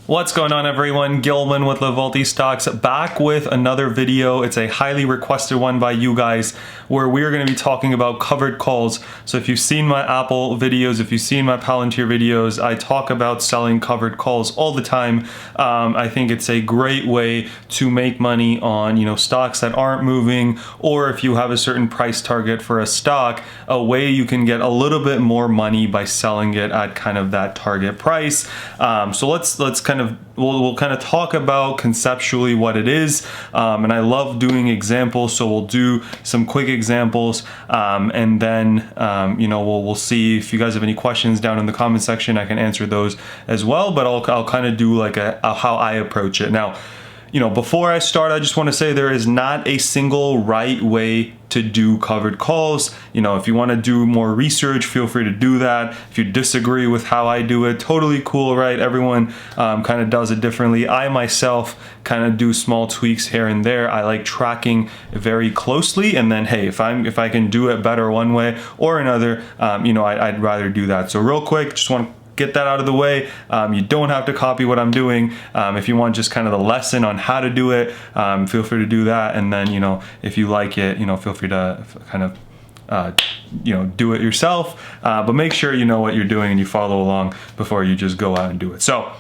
What's going on, everyone? Gilman with Wellthy Stocks, back with another video. It's a highly requested one by you guys, where we're going to be talking about covered calls. So if you've seen my Apple videos, if you've seen my Palantir videos, I talk about selling covered calls all the time. I think it's a great way to make money on stocks that aren't moving, or if you have a certain price target for a stock, a way you can get a little bit more money by selling it at kind of that target price. So let's we'll kind of talk about conceptually what it is, and I love doing examples, so we'll do some quick examples, and then we'll see if you guys have any questions down in the comment section. I can answer those as well, but I'll kind of do like a how I approach it. Now, before I start, I just want to say there is not a single right way to do covered calls. If you want to do more research, feel free to do that. If you disagree with how I do it, totally cool, right? Everyone kind of does it differently. I myself kind of do small tweaks here and there. I like tracking very closely, and then hey, if I can do it better one way or another, I'd rather do that. So real quick, just want to get that out of the way. You don't have to copy what I'm doing. If you want just kind of the lesson on how to do it, feel free to do that. And then, if you like it, feel free to kind of, do it yourself. But make sure you know what you're doing and you follow along before you just go out and do it. So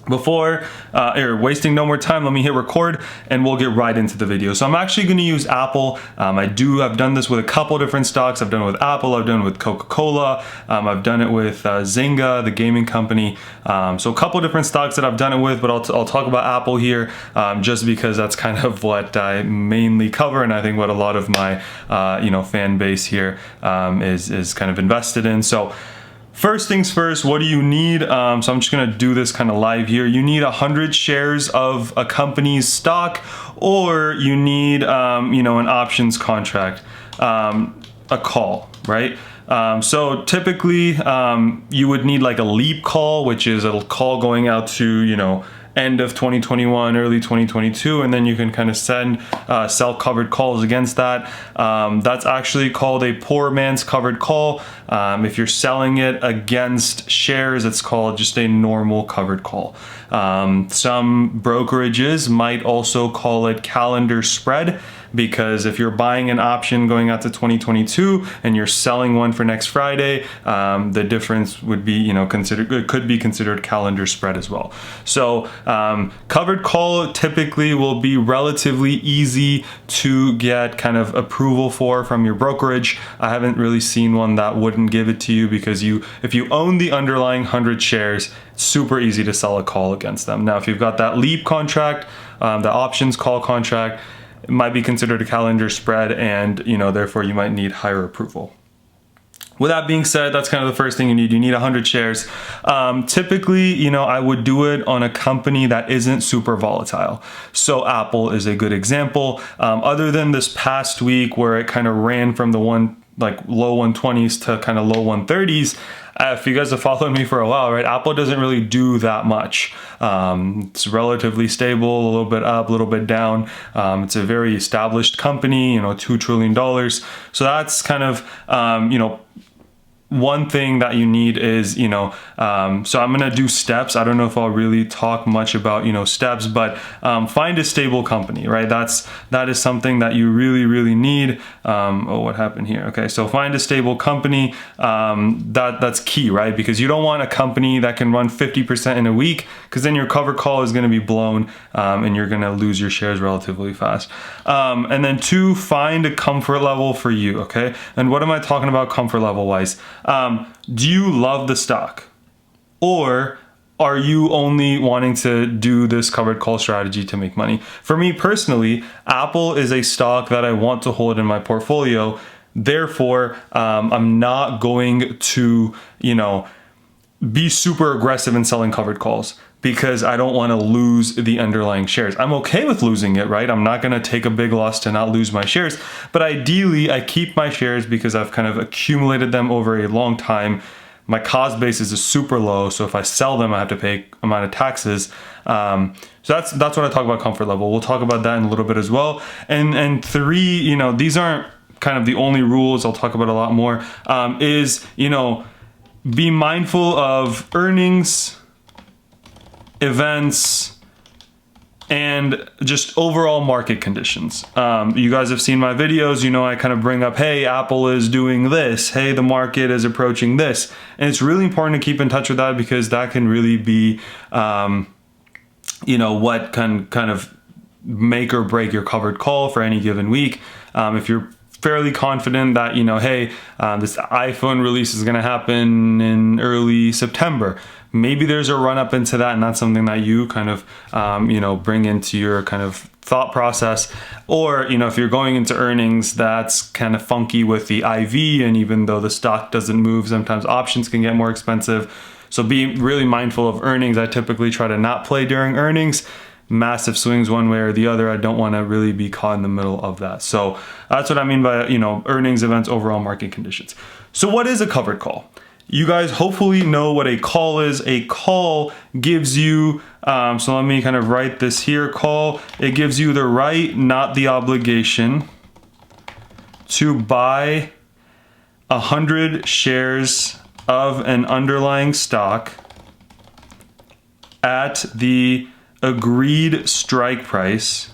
before wasting no more time, let me hit record and we'll get right into the video. So I'm actually going to use Apple. I've done this with a couple different stocks. I've done it with Apple, I've done it with Coca-Cola, I've done it with Zynga, the gaming company. So a couple different stocks that I've done it with, but I'll talk about Apple here, just because that's kind of what I mainly cover, and I think what a lot of my fan base here is kind of invested in. So first things first, what do you need? So I'm just gonna do this kind of live here. You need 100 shares of a company's stock, or you need an options contract, a call, right? So typically you would need like a leap call, which is a call going out to end of 2021, early 2022, and then you can kind of sell covered calls against that. That's actually called a poor man's covered call. If you're selling it against shares, it's called just a normal covered call. Some brokerages might also call it calendar spread, because if you're buying an option going out to 2022 and you're selling one for next Friday, the difference would be, could be considered calendar spread as well. So covered call typically will be relatively easy to get kind of approval from your brokerage. I haven't really seen one that wouldn't give it to you, because if you own the underlying 100 shares, it's super easy to sell a call against them. Now, if you've got that leap contract, the options call contract, it might be considered a calendar spread, and therefore you might need higher approval. With that being said, that's kind of the first thing you need. You need 100 shares. Typically, I would do it on a company that isn't super volatile. So Apple is a good example. Other than this past week where it kind of ran from the low 120s to kind of low 130s, if you guys have followed me for a while, right, Apple doesn't really do that much. It's relatively stable, a little bit up, a little bit down. It's a very established company, $2 trillion. So that's kind of, one thing that you need is, so I'm going to do steps. I don't know if I'll really talk much about, steps, but find a stable company, right? That is something that you really, really need. What happened here? Okay, so find a stable company. That's key, right? Because you don't want a company that can run 50% in a week, because then your cover call is going to be blown, and you're going to lose your shares relatively fast. And then 2, find a comfort level for you, okay? And what am I talking about comfort level wise? Do you love the stock, or are you only wanting to do this covered call strategy to make money? For me personally, Apple is a stock that I want to hold in my portfolio. Therefore, I'm not going to, be super aggressive in selling covered calls, because I don't want to lose the underlying shares. I'm okay with losing it, right? I'm not going to take a big loss to not lose my shares, but ideally I keep my shares because I've kind of accumulated them over a long time. My cost basis is super low, so if I sell them, I have to pay amount of taxes. So that's what I talk about comfort level. We'll talk about that in a little bit as well. And 3, these aren't kind of the only rules. I'll talk about a lot more. Is be mindful of earnings, events, and just overall market conditions. You guys have seen my videos, you know I kind of bring up, hey, Apple is doing this, hey, the market is approaching this. And it's really important to keep in touch with that, because that can really be, you know, what can kind of make or break your covered call for any given week. If you're fairly confident that, you know, hey, this iPhone release is going to happen in early September, maybe there's a run up into that, and that's something that you kind of, you know, bring into your kind of thought process. Or, you know, if you're going into earnings that's kind of funky with the IV, and even though the stock doesn't move, sometimes options can get more expensive. So be really mindful of earnings. I typically try to not play during earnings. Massive swings one way or the other, I don't want to really be caught in the middle of that. So that's what I mean by, you know, earnings, events, overall market conditions. So what is a covered call? You guys hopefully know what a call is. A call gives you, so let me kind of write this here, call, it gives you the right, not the obligation, to buy 100 shares of an underlying stock at the agreed strike price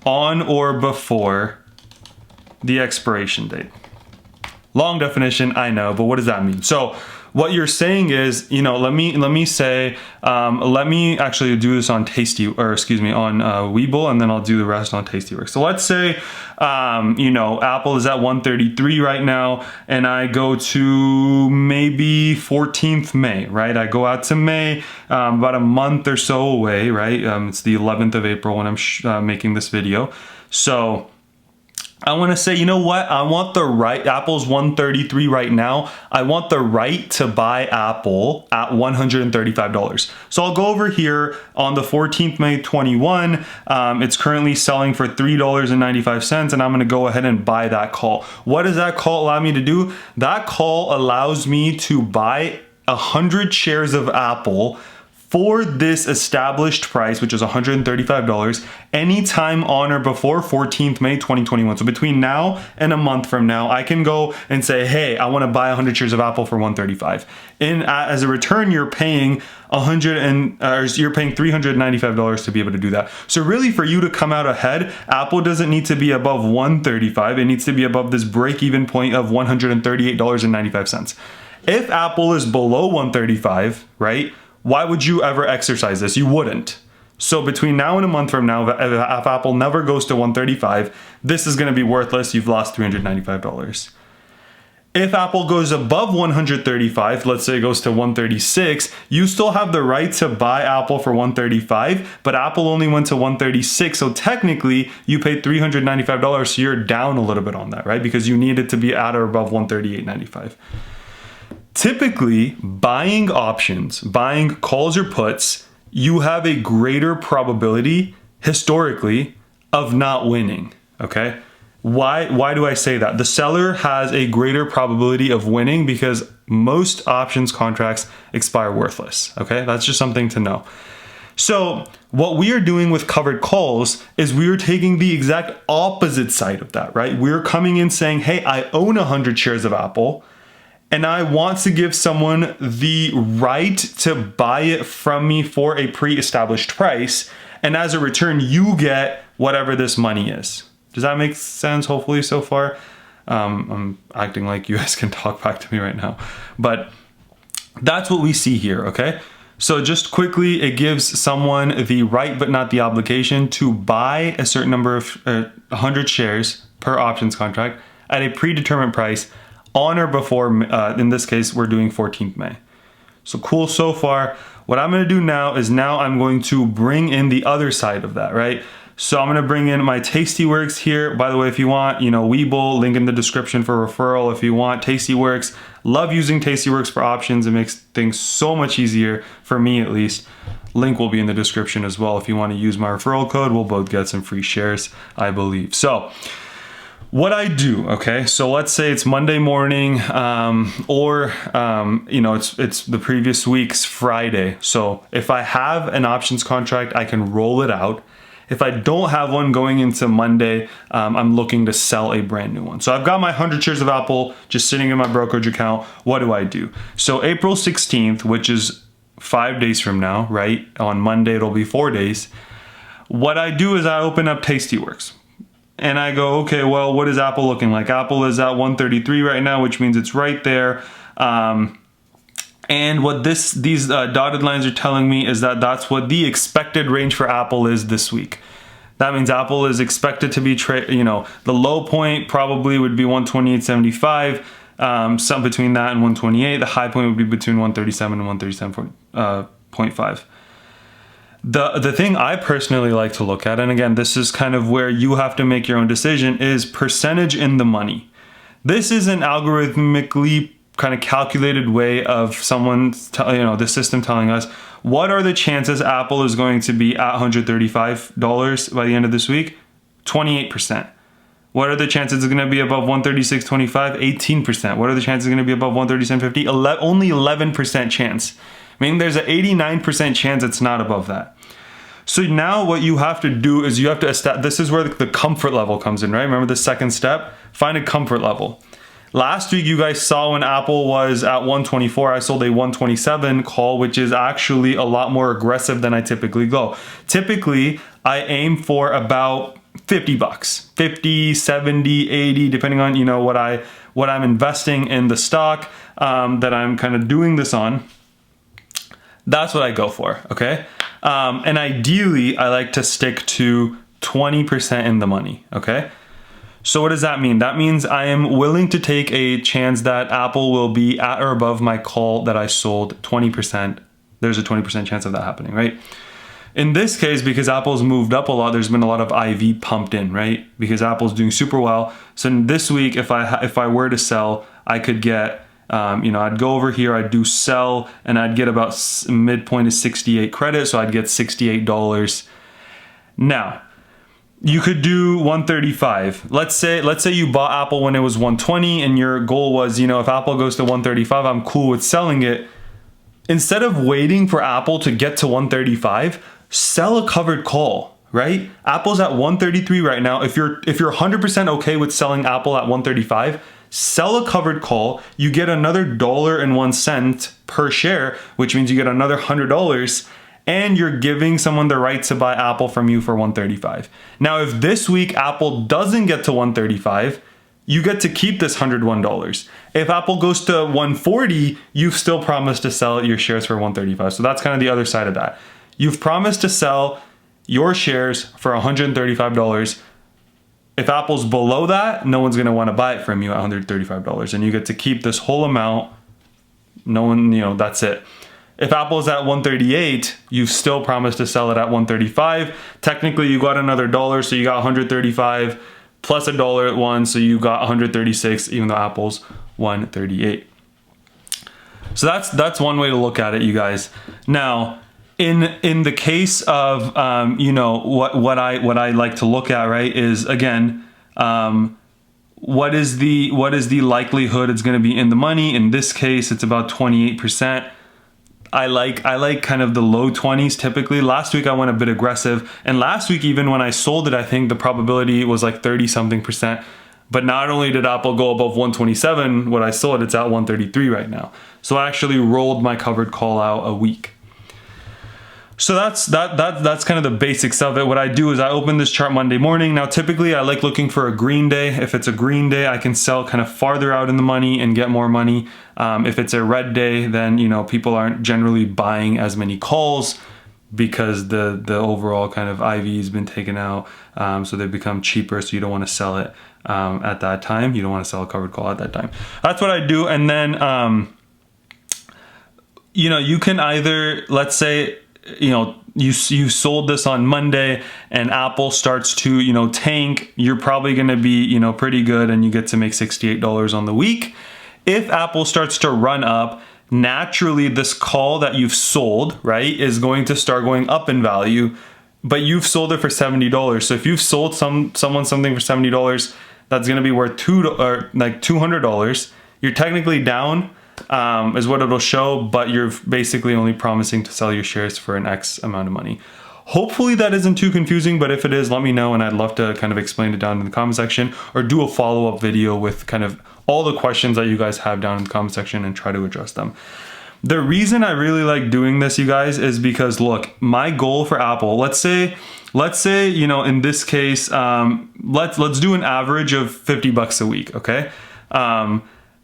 on or before the expiration date. Long definition, I know, but what does that mean? So what you're saying is, you know, let me say, let me actually do this on Webull, and then I'll do the rest on Tastyworks. So let's say, you know, Apple is at 133 right now, and I go to maybe 14th May, right? I go out to May, about a month or so away, right? It's the 11th of April when I'm making this video. So I want to say, you know what? I want the right, Apple's 133 right now. I want the right to buy Apple at $135. So I'll go over here on the 14th May 21. It's currently selling for $3.95, and I'm going to go ahead and buy that call. What does that call allow me to do? That call allows me to buy 100 shares of Apple for this established price, which is $135, anytime on or before 14th May 2021. So between now and a month from now, I can go and say, hey, I want to buy 100 shares of Apple for $135. And as a return, you're paying $395 to be able to do that. So really, for you to come out ahead, Apple doesn't need to be above 135. It needs to be above this break-even point of $138.95. If Apple is below 135, right? Why would you ever exercise this? You wouldn't. So between now and a month from now, if Apple never goes to 135, this is going to be worthless. You've lost $395. If Apple goes above 135, let's say it goes to 136, you still have the right to buy Apple for 135, but Apple only went to 136. So technically you paid $395. So you're down a little bit on that, right? Because you need it to be at or above 138.95. Typically, buying options, buying calls or puts, you have a greater probability, historically, of not winning, okay? Why do I say that? The seller has a greater probability of winning because most options contracts expire worthless, okay? That's just something to know. So what we are doing with covered calls is we are taking the exact opposite side of that, right? We're coming in saying, hey, I own 100 shares of Apple, and I want to give someone the right to buy it from me for a pre-established price. And as a return, you get whatever this money is. Does that make sense, hopefully, so far? I'm acting like you guys can talk back to me right now. But that's what we see here, okay? So just quickly, it gives someone the right but not the obligation to buy a certain number of 100 shares per options contract at a predetermined price on or before, in this case, we're doing 14th May. So cool so far. What I'm going to do now is I'm going to bring in the other side of that, right? So I'm going to bring in my Tastyworks here. By the way, if you want, Webull, link in the description for referral. If you want Tastyworks, love using Tastyworks for options. It makes things so much easier for me, at least. Link will be in the description as well. If you want to use my referral code, we'll both get some free shares, I believe. So what I do, okay, so let's say it's Monday morning, or it's the previous week's Friday. So if I have an options contract, I can roll it out. If I don't have one going into Monday, I'm looking to sell a brand new one. So I've got my 100 shares of Apple just sitting in my brokerage account. What do I do? So April 16th, which is 5 days from now, right? On Monday, it'll be 4 days. What I do is I open up Tastyworks and I go, okay, well, what is Apple looking like? Apple is at 133 right now, which means it's right there. And what these dotted lines are telling me is that that's what the expected range for Apple is this week. That means Apple is expected to be, the low point probably would be 128.75, some between that and 128. The high point would be between 137 and 137.5. The thing I personally like to look at, and again, this is kind of where you have to make your own decision, is percentage in the money. This is an algorithmically kind of calculated way of the system telling us what are the chances Apple is going to be at $135 by the end of this week? 28%. What are the chances it's going to be above 136.25? 18%. What are the chances it's going to be above 137.50? Only 11% chance. Meaning there's an 89% chance it's not above that. So now what you have to do is you have to establish, this is where the comfort level comes in, right? Remember the second step? Find a comfort level. Last week, you guys saw when Apple was at 124, I sold a 127 call, which is actually a lot more aggressive than I typically go. Typically, I aim for about 50 bucks, 50, 70, 80, depending on, what I'm investing in the stock that I'm kind of doing this on. That's what I go for, okay? And ideally, I like to stick to 20% in the money, okay? So what does that mean? That means I am willing to take a chance that Apple will be at or above my call that I sold 20%. There's a 20% chance of that happening, right? In this case, because Apple's moved up a lot, there's been a lot of IV pumped in, right? Because Apple's doing super well. So this week, if I were to sell, I could get, I'd go over here, I'd do sell, and I'd get about midpoint is 68 credit, so I'd get $68. Now, you could do 135. Let's say you bought Apple when it was 120 and your goal was, if Apple goes to 135, I'm cool with selling it. Instead of waiting for Apple to get to 135, sell a covered call, right? Apple's at 133 right now. If you're 100% okay with selling Apple at 135, sell a covered call. You get another $1.01 per share, which means you get another $100. And you're giving someone the right to buy Apple from you for 135. Now, if this week Apple doesn't get to 135, you get to keep this $101. If Apple goes to 140, you've still promised to sell your shares for 135. So that's kind of the other side of that. You've promised to sell your shares for $135. If Apple's below that, no one's going to want to buy it from you at $135. And you get to keep this whole amount. No one, that's it. If Apple's at 138, you've still promised to sell it at 135. Technically, you got another $1, so you got 135 plus $1 at one, so you got 136, even though Apple's 138. So that's one way to look at it, you guys. Now, in the case of what I like to look at, right, is again, what is the likelihood it's going to be in the money? In this case, it's about 28%. I like kind of the low 20s typically. Last week I went a bit aggressive, and last week even when I sold it, I think the probability was like 30-something%. But not only did Apple go above 127 when I sold it, it's at 133 right now. So I actually rolled my covered call out a week. So that's kind of the basics of it. What I do is I open this chart Monday morning. Now, typically I like looking for a green day. If it's a green day, I can sell kind of farther out in the money and get more money. If it's a red day, then, people aren't generally buying as many calls because the overall kind of IV has been taken out. So they become cheaper. So you don't want to sell it at that time. You don't want to sell a covered call at that time. That's what I do. And then, you can either, let's say, you sold this on Monday and Apple starts to, tank, you're probably going to be, pretty good and you get to make $68 on the week. If Apple starts to run up, naturally this call that you've sold, right, is going to start going up in value, but you've sold it for $70. So if you've sold someone something for $70, that's going to be worth $200. You're technically down. Is what it'll show, but you're basically only promising to sell your shares for an X amount of money. Hopefully that isn't too confusing, but if it is, let me know and I'd love to kind of explain it down in the comment section or do a follow-up video with kind of all the questions that you guys have down in the comment section and try to address them. The reason I really like doing this, you guys, is because look, my goal for Apple, let's say, you know, in this case, let's do an average of $50 a week, okay?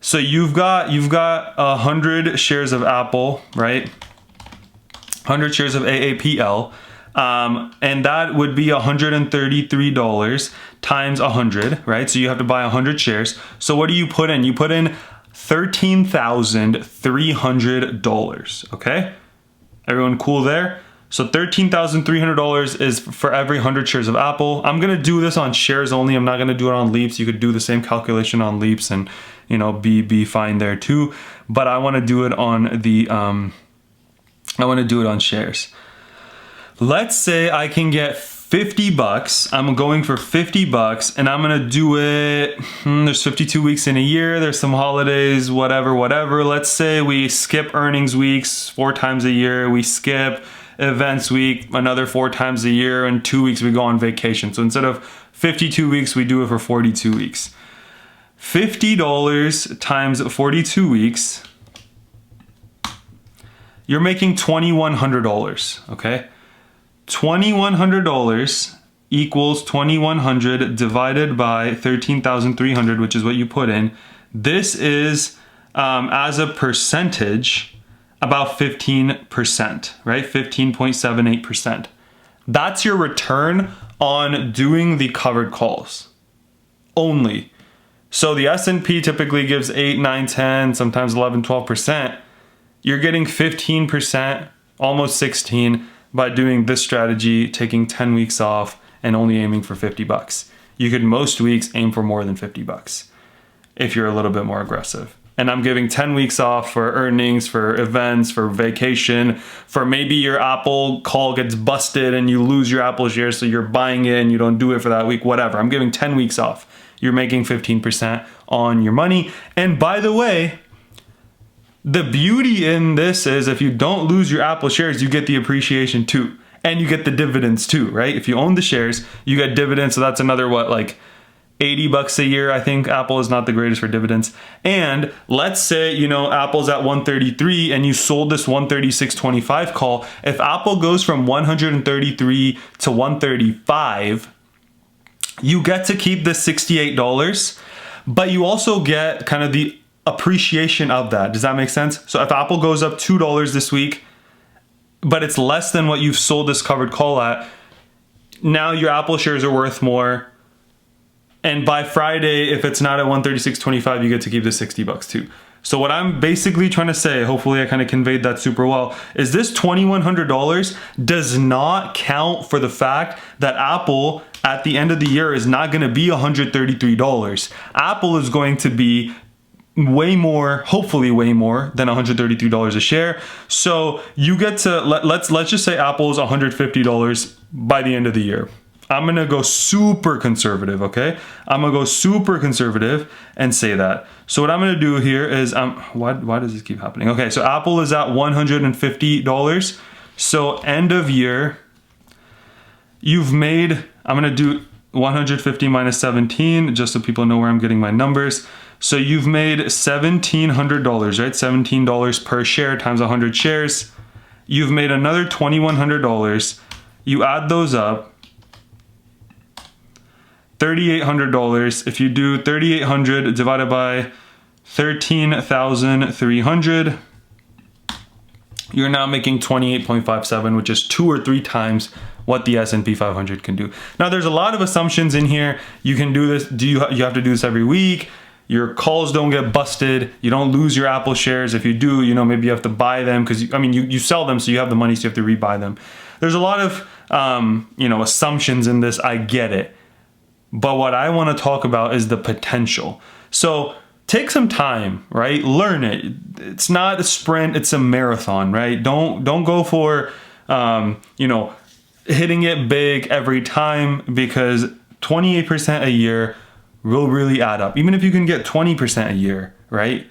So you've got 100 shares of Apple, right? 100 shares of AAPL, and that would be $133 times 100, right? So you have to buy 100 shares. So what do you put in? You put in $13,300, okay? Everyone cool there? So $13,300 is for every 100 shares of Apple. I'm gonna do this on shares only. I'm not gonna do it on leaps. You could do the same calculation on leaps and, you know, be fine there too. But I wanna do it on the, I wanna do it on shares. Let's say I can get $50. I'm going for $50 and I'm gonna do it, there's 52 weeks in a year, there's some holidays, whatever. Let's say we skip earnings weeks 4 times a year, we skip events week another 4 times a year, and 2 weeks we go on vacation. So instead of 52 weeks, we do it for 42 weeks. $50 times 42 weeks, you're making $2,100, okay? $2,100 equals 2,100 divided by 13,300, which is what you put in. This is, as a percentage, about 15%, right? 15.78%. That's your return on doing the covered calls only. So the S&P typically gives 8, 9, 10, sometimes 11, 12%. You're getting 15%, almost 16, by doing this strategy, taking 10 weeks off and only aiming for $50. You could most weeks aim for more than $50 if you're a little bit more aggressive. And I'm giving 10 weeks off for earnings, for events, for vacation, for maybe your Apple call gets busted and you lose your Apple shares, so you're buying it and you don't do it for that week, whatever. I'm giving 10 weeks off. You're making 15% on your money. And by the way, the beauty in this is if you don't lose your Apple shares, you get the appreciation too. And you get the dividends too, right? If you own the shares, you get dividends. So that's another, what, like $80 a year. I think Apple is not the greatest for dividends. And let's say, you know, Apple's at 133 and you sold this 136.25 call. If Apple goes from 133 to 135, you get to keep the $68, but you also get kind of the appreciation of that. Does that make sense? So if Apple goes up $2 this week, but it's less than what you've sold this covered call at, now your Apple shares are worth more. And by Friday, if it's not at 136.25, you get to keep the $60 too. So what I'm basically trying to say, hopefully I kind of conveyed that super well, is this $2,100 does not count for the fact that Apple at the end of the year is not going to be $133. Apple is going to be way more, hopefully way more than $133 a share. So you get to, let's just say Apple is $150 by the end of the year. I'm gonna go super conservative, okay? I'm gonna go super conservative and say that. So what I'm gonna do here is, why does this keep happening? Okay, so Apple is at $150. So end of year, you've made, I'm gonna do 150 minus 17, just so people know where I'm getting my numbers. So you've made $1,700, right? $17 per share times 100 shares. You've made another $2,100. You add those up, $3,800. If you do 3,800 divided by 13,300, you're now making 28.57, which is 2 or 3 times what the S&P 500 can do. Now, there's a lot of assumptions in here. You can do this. You have to do this every week. Your calls don't get busted. You don't lose your Apple shares. If you do, you know, maybe you have to buy them because, I mean, you sell them, so you have the money, so you have to rebuy them. There's a lot of, you know, assumptions in this. I get it. But what I want to talk about is the potential. So take some time, right? Learn it. It's not a sprint, it's a marathon, right? Don't go for, you know, hitting it big every time, because 28% a year will really add up. Even if you can get 20% a year, right?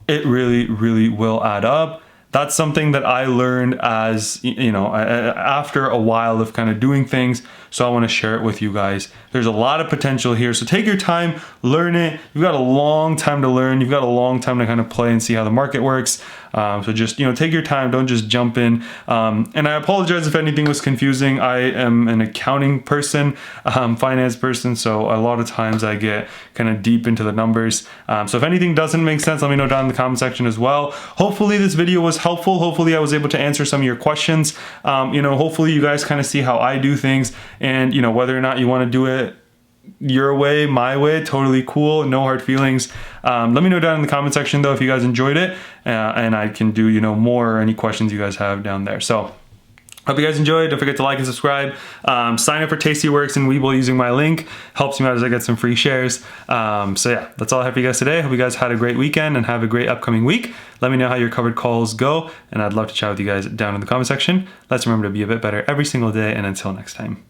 It really, really will add up. That's something that I learned as, you know, after a while of kind of doing things. So I want to share it with you guys. There's a lot of potential here. So take your time, learn it. You've got a long time to learn. You've got a long time to kind of play and see how the market works. So just, take your time. Don't just jump in. And I apologize if anything was confusing. I am an accounting person, finance person. So a lot of times I get kind of deep into the numbers. So if anything doesn't make sense, let me know down in the comment section as well. Hopefully this video was helpful. Hopefully I was able to answer some of your questions. Hopefully you guys kind of see how I do things, and whether or not you want to do it your way, my way, totally cool, no hard feelings. Let me know down in the comment section though if you guys enjoyed it, and I can do more or any questions you guys have down there. So hope you guys enjoyed. Don't forget to like and subscribe. Sign up for Tastyworks and Webull using my link. Helps me out as I get some free shares. So yeah, that's all I have for you guys today. Hope you guys had a great weekend and have a great upcoming week. Let me know how your covered calls go, and I'd love to chat with you guys down in the comment section. Let's remember to be a bit better every single day, and until next time.